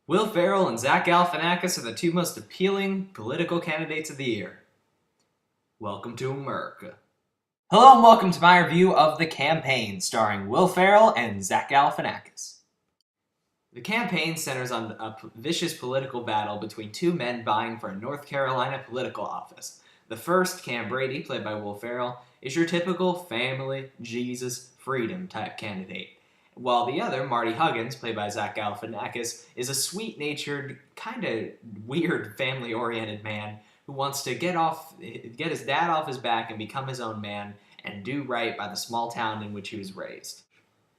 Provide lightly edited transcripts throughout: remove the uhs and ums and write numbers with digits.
Will Ferrell and Zach Galifianakis are the two most appealing political candidates of the year. Welcome to America. Hello and welcome to my review of The Campaign, starring Will Ferrell and Zach Galifianakis. The Campaign centers on a vicious political battle between two men vying for a North Carolina political office. The first, Cam Brady, played by Will Ferrell, is your typical family, Jesus, freedom type candidate. While the other, Marty Huggins, played by Zach Galifianakis, is a sweet-natured, kind of weird family-oriented man who wants to get his dad off his back and become his own man and do right by the small town in which he was raised.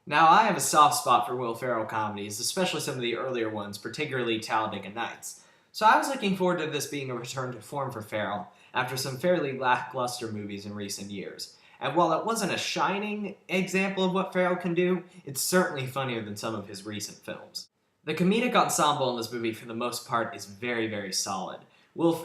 Now, I have a soft spot for Will Ferrell comedies, especially some of the earlier ones, particularly Talladega Nights. So I was looking forward to this being a return to form for Ferrell after some fairly lackluster movies in recent years. And while it wasn't a shining example of what Ferrell can do, it's certainly funnier than some of his recent films. The comedic ensemble in this movie, for the most part, is very, very solid.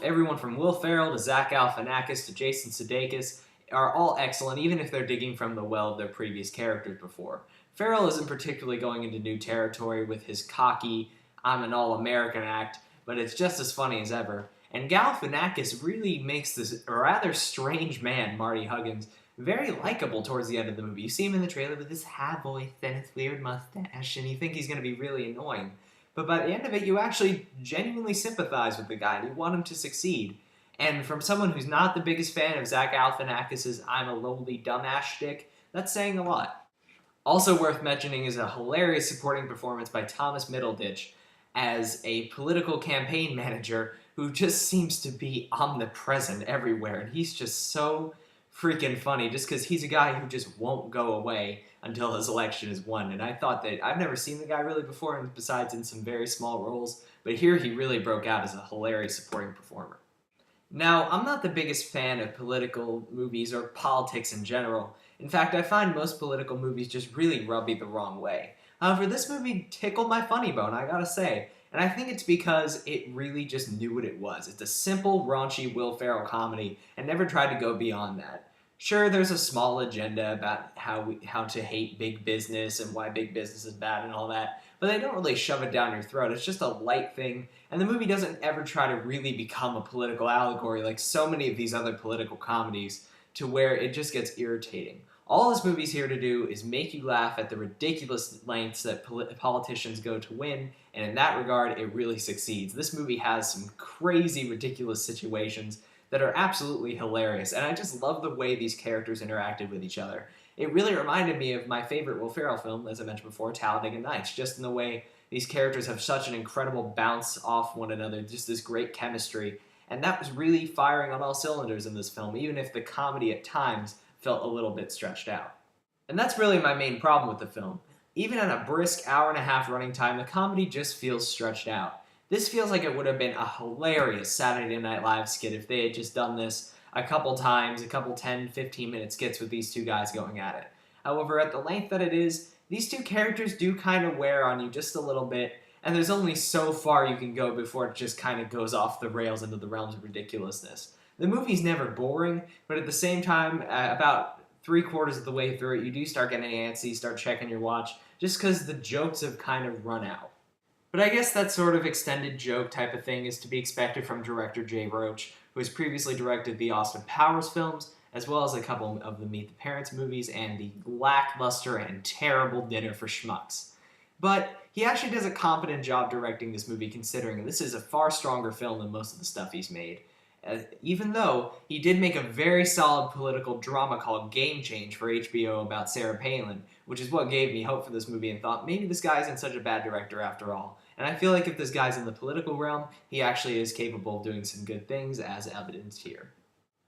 Everyone from Will Ferrell to Zach Galifianakis to Jason Sudeikis are all excellent, even if they're digging from the well of their previous characters before. Ferrell isn't particularly going into new territory with his cocky, I'm an all-American act, but it's just as funny as ever. And Galifianakis really makes this rather strange man, Marty Huggins, very likable towards the end of the movie. You see him in the trailer with his high voice and his weird mustache, and you think he's going to be really annoying. But by the end of it, you actually genuinely sympathize with the guy, and you want him to succeed. And from someone who's not the biggest fan of Zach Galifianakis' I'm a lowly dumbass shtick, that's saying a lot. Also worth mentioning is a hilarious supporting performance by Thomas Middleditch as a political campaign manager who just seems to be omnipresent everywhere, and he's just so freaking funny just because he's a guy who just won't go away until his election is won. And I thought that I've never seen the guy really before, and besides in some very small roles, but here he really broke out as a hilarious supporting performer. Now, I'm not the biggest fan of political movies or politics in general. In fact, I find most political movies just really rub me the wrong way. However, this movie tickled my funny bone, I gotta say. And I think it's because it really just knew what it was. It's a simple, raunchy Will Ferrell comedy and never tried to go beyond that. Sure, there's a small agenda about how to hate big business and why big business is bad and all that, but they don't really shove it down your throat. It's just a light thing, and the movie doesn't ever try to really become a political allegory like so many of these other political comedies to where it just gets irritating. All this movie's here to do is make you laugh at the ridiculous lengths that politicians go to win, and in that regard, it really succeeds. This movie has some crazy, ridiculous situations that are absolutely hilarious, and I just love the way these characters interacted with each other. It really reminded me of my favorite Will Ferrell film, as I mentioned before, Talladega Nights, just in the way these characters have such an incredible bounce off one another, just this great chemistry, and that was really firing on all cylinders in this film, even if the comedy at times felt a little bit stretched out. And that's really my main problem with the film. Even at a brisk hour-and-a-half running time, the comedy just feels stretched out. This feels like it would have been a hilarious Saturday Night Live skit if they had just done this a couple times, a couple 10, 15-minute skits with these two guys going at it. However, at the length that it is, these two characters do kind of wear on you just a little bit, and there's only so far you can go before it just kind of goes off the rails into the realms of ridiculousness. The movie's never boring, but at the same time, about 3/4 of the way through it, you do start getting antsy, start checking your watch, just because the jokes have kind of run out. But I guess that sort of extended joke type of thing is to be expected from director Jay Roach, who has previously directed the Austin Powers films, as well as a couple of the Meet the Parents movies and the lackluster and terrible Dinner for Schmucks. But he actually does a competent job directing this movie, considering this is a far stronger film than most of the stuff he's made. Even though he did make a very solid political drama called Game Change for HBO about Sarah Palin, which is what gave me hope for this movie and thought maybe this guy isn't such a bad director after all. And I feel like if this guy's in the political realm, he actually is capable of doing some good things, as evidenced here.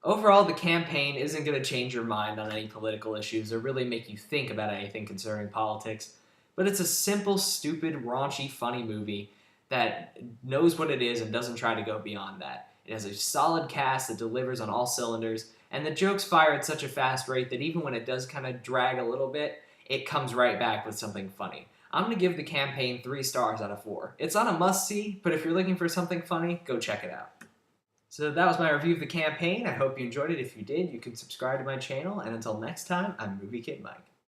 Overall, The Campaign isn't going to change your mind on any political issues or really make you think about anything concerning politics, but it's a simple, stupid, raunchy, funny movie that knows what it is and doesn't try to go beyond that. It has a solid cast that delivers on all cylinders, and the jokes fire at such a fast rate that even when it does kind of drag a little bit, it comes right back with something funny. I'm going to give The Campaign 3 stars out of 4. It's not a must-see, but if you're looking for something funny, go check it out. So that was my review of The Campaign. I hope you enjoyed it. If you did, you can subscribe to my channel, and until next time, I'm Movie Kid Mike.